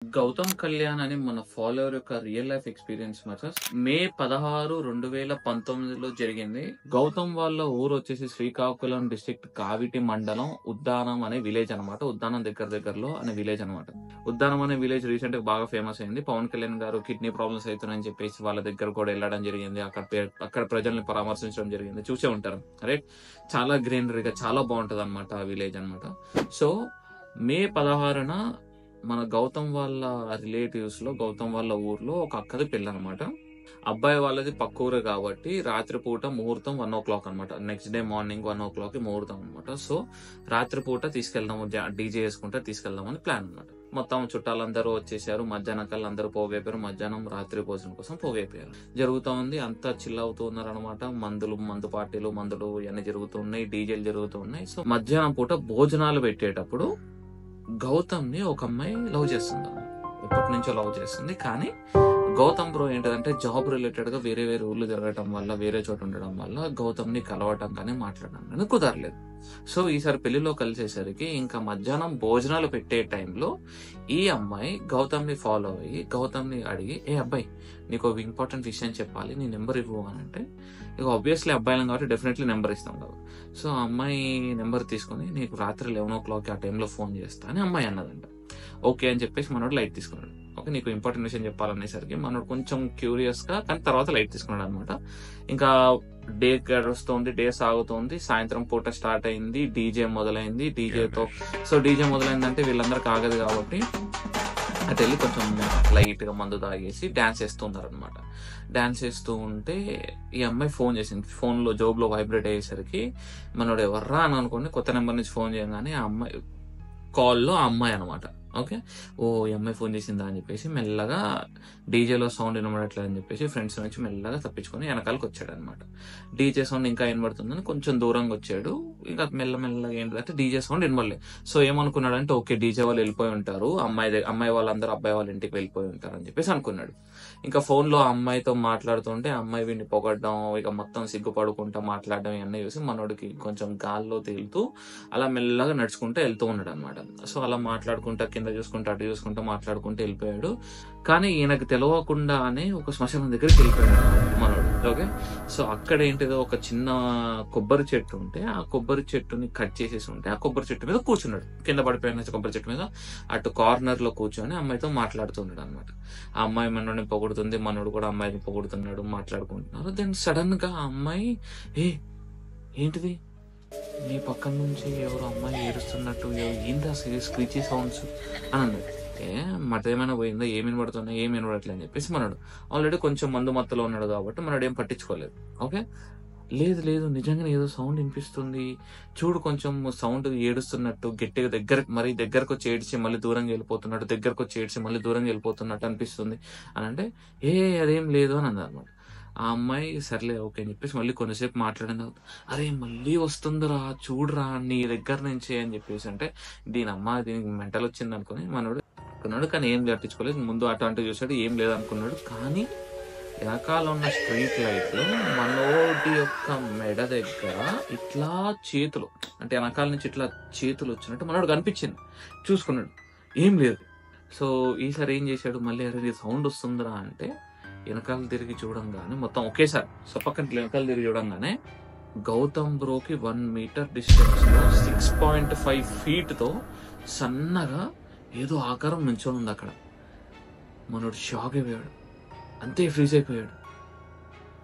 గౌతమ్ కళ్యాణ్ అని మన ఫాలోవర్ యొక్క రియల్ లైఫ్ ఎక్స్పీరియన్స్ మ్యాటర్స్. మే 16, 2019లో జరిగింది. గౌతమ్ వాళ్ళ ఊరు వచ్చేసి శ్రీకాకుళం డిస్ట్రిక్ట్ కావిటి మండలం ఉద్దానం అనే విలేజ్ అనమాట. ఉద్దానం దగ్గరలో అనే విలేజ్ అనమాట. ఉద్దానం అనే విలేజ్ రీసెంట్ గా బాగా ఫేమస్ అయింది. పవన్ కళ్యాణ్ గారు కిడ్నీ ప్రాబ్లమ్స్ అవుతున్నాయని చెప్పేసి వాళ్ళ దగ్గర కూడా వెళ్ళడం జరిగింది. అక్కడ ప్రజల్ని పరామర్శించడం జరిగింది. చూసే ఉంటారు రైట్. చాలా గ్రీనరీగా చాలా బాగుంటది అనమాట ఆ విలేజ్ అనమాట. సో మే 16న మన గౌతమ్ వాళ్ళ రిలేటివ్స్ లో, గౌతమ్ వాళ్ళ ఊర్లో ఒక అక్కది పెళ్ళి అనమాట. అబ్బాయి వాళ్ళది పక్క ఊరే కాబట్టి రాత్రిపూట ముహూర్తం 1 o'clock అనమాట. నెక్స్ట్ డే మార్నింగ్ 1 o'clock ముహూర్తం అనమాట. సో రాత్రిపూట తీసుకెళ్దాము, డీజే వేసుకుంటే తీసుకెళ్దామని ప్లాన్ అనమాట. మొత్తం చుట్టాలందరూ వచ్చేసారు. మధ్యాహ్నం కల్లా అందరూ పోగైపోయారు. మధ్యాహ్నం రాత్రి భోజనం కోసం పోగైపోయారు. జరుగుతూ ఉంది, అంతా చిల్ అవుతూ ఉన్నారు అనమాట. మందు పార్టీలు, మందులు ఇవన్నీ జరుగుతున్నాయి, డీజేలు జరుగుతున్నాయి. సో మధ్యాహ్నం పూట భోజనాలు పెట్టేటప్పుడు గౌతమ్ ని ఒక అమ్మాయి లవ్ చేస్తుంది. ఎప్పటి నుంచో లవ్ చేస్తుంది. కానీ గౌతమ్ బ్రో ఏంటంటే జాబ్ రిలేటెడ్ గా వేరే ఊర్లు తిరగటం వల్ల, వేరే చోట ఉండడం వల్ల గౌతమ్ ని కలవటం కానీ మాట్లాడడం కానీ కుదరలేదు. సో ఈసారి పెళ్లిలో కలిసేసరికి ఇంకా మధ్యాహ్నం భోజనాలు పెట్టే టైంలో ఈ అమ్మాయి గౌతమ్ ని ఫాలో అయ్యి గౌతమ్ ని అడిగి, ఏ అబ్బాయి నీకు ఒక ఇంపార్టెంట్ విషయం చెప్పాలి, నీ నెంబర్ ఇవ్వు అని అంటే, ఇక ఆబ్వియస్లీ అబ్బాయిలం కాబట్టి డెఫినెట్లీ నెంబర్ ఇస్తాం కదా. సో ఆ అమ్మాయి నెంబర్ తీసుకుని, నీకు రాత్రి 11 o'clock ఆ టైంలో ఫోన్ చేస్తా అని అమ్మాయి అన్నదంట. ఓకే అని చెప్పేసి మనోడు లైట్ తీసుకున్నాడు. ఓకే, నీకు ఇంపార్టెంట్ విషయం చెప్పాలనేసరికి మనోడు కొంచెం క్యూరియస్ గా, కానీ తర్వాత లైట్ తీసుకున్నాడు అనమాట. ఇంకా డే గడుస్తుంది, డే సాగుతుంది. సాయంత్రం పూట స్టార్ట్ అయింది, డీజే మొదలైంది. డీజే మొదలైందంటే వీళ్ళందరికి ఆగదు కాబట్టి అటు వెళ్ళి కొంచెం లైట్ గా మందు తాగేసి డాన్స్ చేస్తున్నారు అనమాట. డాన్స్ చేస్తూ ఉంటే ఈ అమ్మాయి ఫోన్ చేసింది. ఫోన్ లో జోబ్ లో వైబ్రేట్ అయ్యేసరికి మనోడు ఎవర్రా అని అనుకోండి, కొత్త నెంబర్ నుంచి ఫోన్ చేయగానే ఆ అమ్మాయి కాల్లో ఆ అమ్మాయి అనమాట. ఓకే, ఓ ఈ అమ్మాయి ఫోన్ చేసిందా అని చెప్పేసి మెల్లగా డీజేలో సౌండ్ వినబడట్లేదు అని చెప్పేసి ఫ్రెండ్స్ నుంచి మెల్లగా తప్పించుకొని వెనకాలకు వచ్చాడు అనమాట. డీజే సౌండ్ ఇంకా వినబడుతుందని కొంచెం దూరంగా వచ్చాడు. ఇంకా మెల్లమెల్లగా ఏంటంటే డీజే సౌండ్ వినబడలేదు. సో ఏమనుకున్నాడంటే, ఓకే డీజే వాళ్ళు వెళ్ళిపోయి ఉంటారు, అమ్మాయి వాళ్ళందరూ అబ్బాయి వాళ్ళ ఇంటికి వెళ్ళిపోయి ఉంటారు అని చెప్పేసి అనుకున్నాడు. ఇంకా ఫోన్ లో అమ్మాయితో మాట్లాడుతుంటే అమ్మాయి వీడిని పొగడ్డం, ఇక మొత్తం సిగ్గుపడుకుంటా మాట్లాడడం ఇవన్నీ చూసి మనోడికి కొంచెం గాల్లో తేలుతూ అలా మెల్లగా నడుచుకుంటూ వెళ్తూ ఉన్నాడు అనమాట. సో అలా మాట్లాడుకుంటా, కింద చూసుకుంటా అటు చూసుకుంటా మాట్లాడుకుంటూ వెళ్ళిపోయాడు. కానీ ఈయనకు తెలియకుండానే ఒక శ్మశానం దగ్గరికి వెళ్ళిపోయాడు మనోడు. ఓకే, సో అక్కడ ఏంటిదో ఒక చిన్న కొబ్బరి చెట్టు ఉంటే ఆ కొబ్బరి చెట్టుని కట్ చేసేసి ఉంటే ఆ కొబ్బరి చెట్టు మీద కూర్చున్నాడు. కింద పడిపోయిన కొబ్బరి చెట్టు మీద అటు కార్నర్ లో కూర్చొని అమ్మాయితో మాట్లాడుతున్నాడు అనమాట. ఆ అమ్మాయి మనోడిని పొగుడుతుంది, మనోడు కూడా అమ్మాయిని పొగుడుతున్నాడు, మాట్లాడుకుంటున్నారు. దెన్ సడన్ గా ఆ అమ్మాయి, ఏంటిది నీ పక్కన నుంచి ఎవరు అమ్మాయి ఏడుస్తున్నట్టు, ఏందా స్క్రీచీ సౌండ్స్ అని అన్నాడు. మట ఏమైనా పోయిందా, ఏమి వినబడుతున్నా, ఏమి వినబడట్లే అని చెప్పేసి మనోడు ఆల్రెడీ కొంచెం మందు మత్తులో ఉన్నాడు కాబట్టి మనోడు ఏం పట్టించుకోలేదు. ఓకే, లేదు నిజంగానే ఏదో సౌండ్ వినిపిస్తుంది చూడు, కొంచెం సౌండ్ ఏడుస్తున్నట్టు, గట్టిగా మరీ దగ్గరకు వచ్చి ఏడ్చి మళ్ళీ దూరంగా వెళ్ళిపోతున్నట్టు, దగ్గరకు వచ్చి ఏడ్చి మళ్ళీ దూరంగా వెళ్ళిపోతున్నట్టు అనిపిస్తుంది అని అంటే, అదేం లేదు అని అన్నారు అనమాట. ఆ అమ్మాయి సర్లే ఓకే అని చెప్పేసి మళ్ళీ కొంతసేపు మాట్లాడిన తర్వాత, అరే మళ్ళీ వస్తుందిరా చూడరా నీ దగ్గర నుంచి అని చెప్పేసి అంటే, దీనికి మెంటల్ వచ్చింది అనుకుని మనోడు అనుకున్నాడు. కానీ ఏం పట్టించుకోలేదు. ముందు అటు చూసాడు, ఏం లేదు అనుకున్నాడు. కానీ వెనకాల ఉన్న స్ట్రీట్ లైట్ లో మనోడి యొక్క మెడ దగ్గర ఇట్లా చేతులు, అంటే వెనకాల నుంచి ఇట్లా చేతులు వచ్చినట్టు మనోడు కనిపించింది. చూసుకున్నాడు, ఏం లేదు. సో ఈసారి ఏం చేశాడు, మళ్ళీ అరే సౌండ్ వస్తుందిరా అంటే వెనకాల తిరిగి చూడంగానే మొత్తం ఒకేసారి పక్కన వెనకాల తిరిగి చూడంగానే గౌతమ్ బ్రోకి 1 meter డిస్టెన్స్ లో 6.5 feet తో సన్నగా ఏదో ఆకారం నుంచొని ఉంది అక్కడ. మనోడు షాక్ అయిపోయాడు, అంతే ఫ్రీజ్ అయిపోయాడు.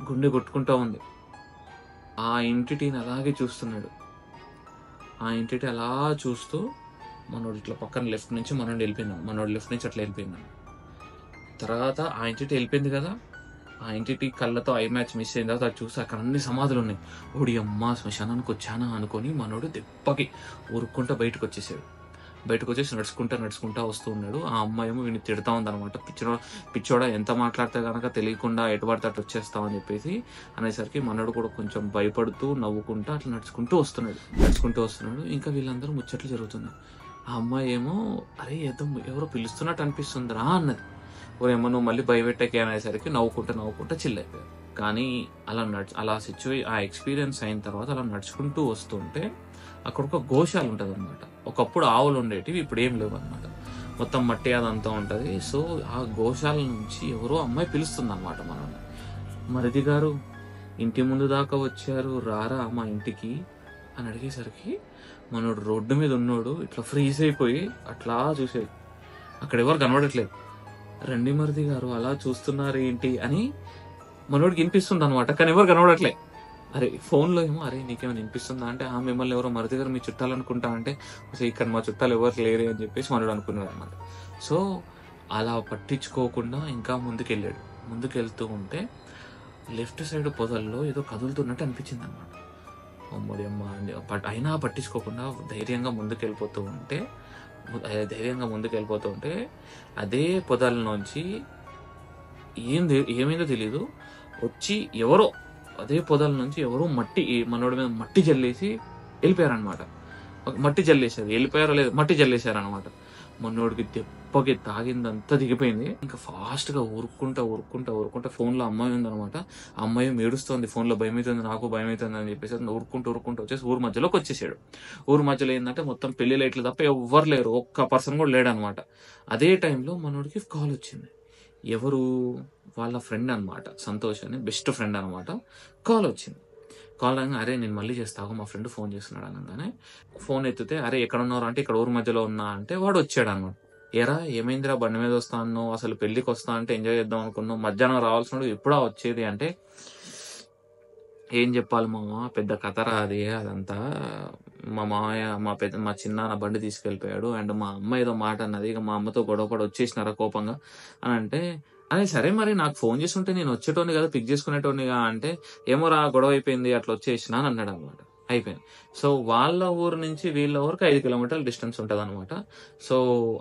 గుండె కొట్టుకుంటా ఉంది. ఆ ఎంటిటీని అలాగే చూస్తున్నాడు. ఆ ఎంటిటీ అలా చూస్తూ మనోడు ఇట్లా పక్కన లెఫ్ట్ నుంచి మనోడు వెళ్ళిపోయినాడు. మనోడు లెఫ్ట్ నుంచి అట్లా వెళ్ళిపోయినాడు. తర్వాత ఆ ఎంటిటీ వెళ్ళిపోయింది కదా, ఆ ఎంటిటీ కళ్ళతో ఐ మ్యాచ్ మిస్ అయిన తర్వాత అది చూసి అక్కడ అన్ని సమాధులు ఉన్నాయి. ఓడి అమ్మ శ్మశానానికి వచ్చానా అనుకొని మనోడు దెబ్బకి ఊరుక్కుంటా బయటకు వచ్చేసి నడుచుకుంటా వస్తూ ఉన్నాడు. ఆ అమ్మాయి ఏమో వీడిని తిడతా ఉంది అనమాట. పిచ్చోడా ఎంత మాట్లాడితే కనుక తెలియకుండా ఎటుపడితే అటు వచ్చేస్తామని చెప్పేసి అనేసరికి మనోడు కూడా కొంచెం భయపడుతూ నవ్వుకుంటా అట్లా నడుచుకుంటూ వస్తున్నాడు. ఇంకా వీళ్ళందరూ ముచ్చట్లు జరుగుతున్నారు. ఆ అమ్మాయి ఏమో, అరే ఎవరో పిలుస్తున్నట్టు అనిపిస్తుందిరా అన్నది. ఓరేమో నువ్వు మళ్ళీ భయపెట్టకే అనేసరికి నవ్వుకుంటా చిల్ అయిపోయారు. కానీ ఆ ఎక్స్పీరియన్స్ అయిన తర్వాత అలా నడుచుకుంటూ వస్తుంటే అక్కడ ఒక గోశాల ఉంటుంది అనమాట. ఒకప్పుడు ఆవులు ఉండేటివి, ఇప్పుడు ఏం లేవు అనమాట. మొత్తం మట్టి అదంతా ఉంటుంది. సో ఆ గోశాల నుంచి ఎవరో అమ్మాయి పిలుస్తుంది అనమాట మనల్ని. మరిది గారు ఇంటి ముందు దాకా వచ్చారు, రారా మా ఇంటికి అని అడిగేసరికి మనోడు రోడ్డు మీద ఉన్నోడు ఇట్లా ఫ్రీజ్ అయిపోయి అట్లా చూసేది. అక్కడ ఎవరు కనబడట్లేదు. రండి మరిది గారు అలా చూస్తున్నారు ఏంటి అని మనోడికి వినిపిస్తుంది అనమాట, కానీ ఎవరు కనబడట్లే. అరే ఫోన్లో ఏమో అరే నీకేమైనా వినిపిస్తుందా అంటే మిమ్మల్ని ఎవరో మరిది గారు మీ చుట్టాలు అనుకుంటా అంటే ఇక్కడ మా చుట్టాలు ఎవరు లేరే అని చెప్పేసి మనోడు అనుకున్నాడు అనమాట. సో అలా పట్టించుకోకుండా ఇంకా ముందుకెళ్ళాడు. ముందుకెళ్తూ ఉంటే లెఫ్ట్ సైడ్ పొదల్లో ఏదో కదులుతున్నట్టు అనిపించింది అనమాట. అమ్మడి అమ్మ అయినా పట్టించుకోకుండా ధైర్యంగా ముందుకెళ్ళిపోతూ ఉంటే అదే పొదల నుంచి ఏమైందో తెలీదు వచ్చి ఎవరో అదే పొదల నుంచి ఎవరో మనోడి మీద మట్టి జల్లేసి వెళ్ళిపోయారనమాట. మట్టి జల్లేసారు, వెళ్ళిపోయారో లేదు మట్టి జల్లేశారనమాట. మనోడికి దెబ్బకి తాగిందంతా దిగిపోయింది. ఇంకా ఫాస్ట్ గా ఊరుకుంటా ఫోన్ లో అమ్మాయి ఉందనమాట. ఆ అమ్మాయి ఏడుస్తోంది, ఫోన్ లో భయం అవుతుంది, నాకు భయం అవుతుంది అని చెప్పేసి ఊరుకుంటూ వచ్చేసి ఊరు మధ్యలోకి వచ్చేసాడు. ఊరు మధ్యలో ఏంటంటే మొత్తం పెళ్లి లైట్లు తప్ప ఎవ్వరు లేరు, ఒక్క పర్సన్ కూడా లేడనమాట. అదే టైంలో మనోడికి కాల్ వచ్చింది. ఎవరు? వాళ్ళ ఫ్రెండ్ అనమాట, సంతోష్ అని, బెస్ట్ ఫ్రెండ్ అనమాట. కాల్ వచ్చింది. కాల్ అనగా అరే నేను మళ్ళీ చేస్తాను, మా ఫ్రెండ్ ఫోన్ చేస్తున్నాడు అనగానే ఫోన్ ఎత్తితే అరే ఎక్కడ ఉన్నారు అంటే ఇక్కడ ఊరు మధ్యలో ఉన్నా అంటే వాడు వచ్చాడు అనమాట. ఏరా ఏమైందిరా బండి మీద వస్తా అన్నావు, అసలు పెళ్లికి వస్తా అంటే ఎంజాయ్ చేద్దాం అనుకున్నావు, మధ్యాహ్నం రావాల్సిన ఎప్పుడా వచ్చేది అంటే ఏం చెప్పాలి మామ, పెద్ద కథరా అది. అదంతా మా మామయ్య మా చిన్నాన్న బండి తీసుకెళ్ళిపోయాడు అండ్ మా అమ్మ ఏదో మాట అన్నది, ఇక మా అమ్మతో గొడవపడి వచ్చేసినారా కోపంగా అని అంటే అదే సరే మరి నాకు ఫోన్ చేస్తుంటే నేను వచ్చేటోని కదా, పిక్ చేసుకునేటోనిగా అంటే ఏమో రా గొడవ అయిపోయింది అట్లా వచ్చేసినా అని అన్నాడు అనమాట. అయిపోయింది. సో వాళ్ళ ఊరు నుంచి వీళ్ళ ఊరికి 5 కిలోమీటర్ల డిస్టెన్స్ ఉంటుంది అనమాట. సో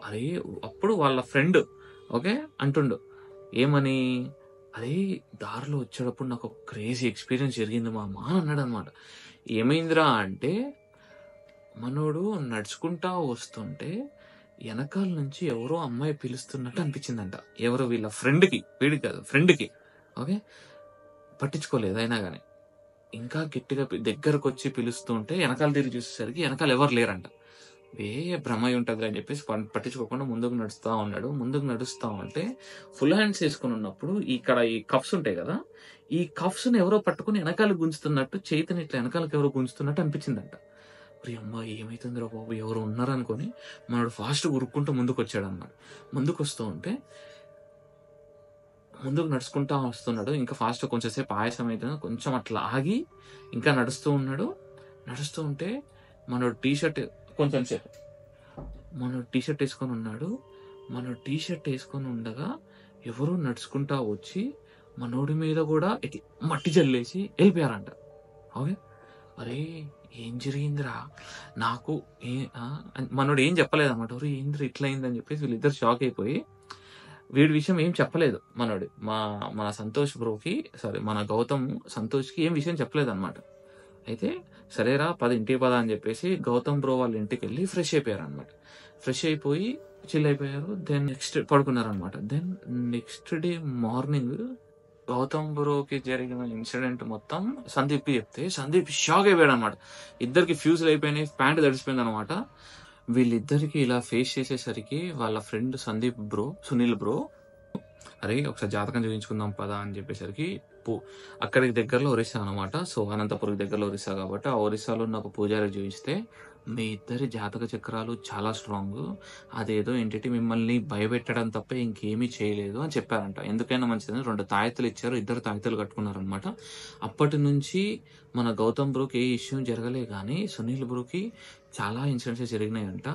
అది అప్పుడు వాళ్ళ ఫ్రెండ్ ఓకే అంటుండు ఏమని, అదే దారిలో వచ్చేటప్పుడు నాకు ఒక క్రేజీ ఎక్స్పీరియన్స్ జరిగింది మా అమ్మ అని అన్నాడు అనమాట. ఏమైందిరా అంటే మనోడు నడుచుకుంటా వస్తుంటే వెనకాల నుంచి ఎవరో అమ్మాయి పిలుస్తున్నట్టు అనిపించిందంట. ఎవరు? వీళ్ళ ఫ్రెండ్కి, వీడికి కాదు ఫ్రెండ్కి. ఓకే పట్టించుకోలేదు. అయినా కానీ ఇంకా గట్టిగా దగ్గరకు వచ్చి పిలుస్తుంటే వెనకాల తిరిగి చూసేసరికి వెనకాల ఎవరు లేరంట. భ్రమ ఉంటుంది అని చెప్పేసి పట్టించుకోకుండా ముందుకు నడుస్తా ఉంటే ఫుల్ హ్యాండ్స్ వేసుకుని ఉన్నప్పుడు ఇక్కడ ఈ కప్స్ ఉంటాయి కదా, ఈ కప్స్ ని ఎవరో పట్టుకుని వెనకాల గుంజుతున్నట్టు, చేతిని ఇట్లా వెనకాలకి ఎవరో గుంజుతున్నట్టు అనిపించిందంట. అమ్మ ఏమైతుందిరా బాబు ఎవరు ఉన్నారనుకొని మనోడు ఫాస్ట్ ఉరుక్కుంటూ ముందుకు వచ్చాడు అన్నమాట. ముందుకు వస్తూ ఉంటే ముందుకు నడుచుకుంటా వస్తున్నాడు. ఇంకా ఫాస్ట్ కొంచెంసేపు ఆయాసం అవుతుంది, కొంచెం అట్లా ఆగి ఇంకా నడుస్తూ ఉంటే మనోడు టీషర్ట్ కొంచెం సేపు మనోడు టీషర్ట్ వేసుకొని ఉన్నాడు. మనోడు టీషర్ట్ వేసుకొని ఉండగా ఎవరో నడుచుకుంటా వచ్చి మనోడి మీద కూడా మట్టి జల్లేసి వెళ్ళిపోయారంట. ఓకే అరే ఏం జరిగిందిరా నాకు మనోడు ఏం చెప్పలేదన్నమాట. ఎవరు ఏంద్రా ఇట్లా అయిందని చెప్పేసి వీళ్ళిద్దరు షాక్ అయిపోయి వీడి విషయం ఏం చెప్పలేదు మనోడు. మన సంతోష్ బ్రోకి మన గౌతమ్ సంతోష్కి ఏం విషయం చెప్పలేదు అనమాట. అయితే సరేరా ఇంటికి పద అని చెప్పేసి గౌతమ్ బ్రో వాళ్ళ ఇంటికి వెళ్ళి ఫ్రెష్ అయిపోయారు అనమాట. ఫ్రెష్ అయిపోయి చిల్ అయిపోయారు. దెన్ నెక్స్ట్ పడుకున్నారు అనమాట. Then next day morning Gautam బ్రోకి జరిగిన ఇన్సిడెంట్ మొత్తం సందీప్కి చెప్తే సందీప్ షాక్ అయిపోయాడు అనమాట. ఇద్దరికి ఫ్యూజులు అయిపోయినాయి, ప్యాంట్ తడిసిపోయింది అనమాట. వీళ్ళిద్దరికి ఇలా ఫేస్ చేసేసరికి వాళ్ళ ఫ్రెండ్ సునీల్ బ్రో అరే ఒకసారి జాతకం చూపించుకుందాం పదా అని చెప్పేసరికి అక్కడికి దగ్గరలో ఒరిస్సా అనమాట. సో అనంతపురం దగ్గరలో ఒరిస్సా కాబట్టి ఆ ఒరిస్సాలో ఉన్న ఒక పూజారి చూపిస్తే మీ ఇద్దరి జాతక చక్రాలు చాలా స్ట్రాంగ్, అదేదో ఏంటి మిమ్మల్ని భయపెట్టడం తప్ప ఇంకేమీ చేయలేదు అని చెప్పారంట. ఎందుకైనా మంచిదని 2 తాయెత్తులు ఇచ్చారు, 2 తాయెత్తులు కట్టుకున్నారనమాట. అప్పటి నుంచి మన గౌతమ్ బ్రోకి ఏ ఇష్యూ జరగలే, కానీ సునీల్ బ్రోకి చాలా ఇన్సిడెంట్స్ జరిగినాయంట.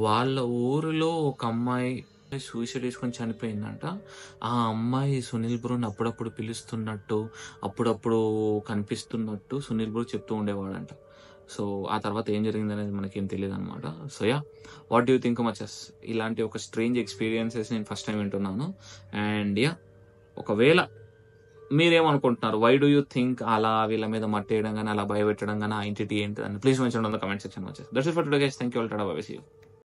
వాళ్ళ ఊరిలో ఒక అమ్మాయి సూసైడ్ చేసుకొని చనిపోయిందంట. ఆ అమ్మాయి సునీల్ బ్రోని అప్పుడప్పుడు పిలుస్తున్నట్టు, అప్పుడప్పుడు కనిపిస్తున్నట్టు సునీల్ బ్రో చెప్తూ ఉండేవాడంట. సో ఆ తర్వాత ఏం జరిగింది అనేది మనకేం తెలియదు అనమాట. So what do you think మచెస్? ఇలాంటి ఒక స్ట్రేంజ్ ఎక్స్పీరియన్సెస్ నేను ఫస్ట్ టైం వింటున్నాను. అండ్ ఒకవేళ మీరేమనుకుంటున్నారు, వై డూ యూ థింక్ అలా వీళ్ళ మీద మట్టేయడం కానీ, అలా భయపెట్టడం కానీ, ఆ ఎంటిటీ ఏంటి అని please mention on the comment section వచ్చేసి. That's it for today guys. Thank you all. Tata bye bye. See you.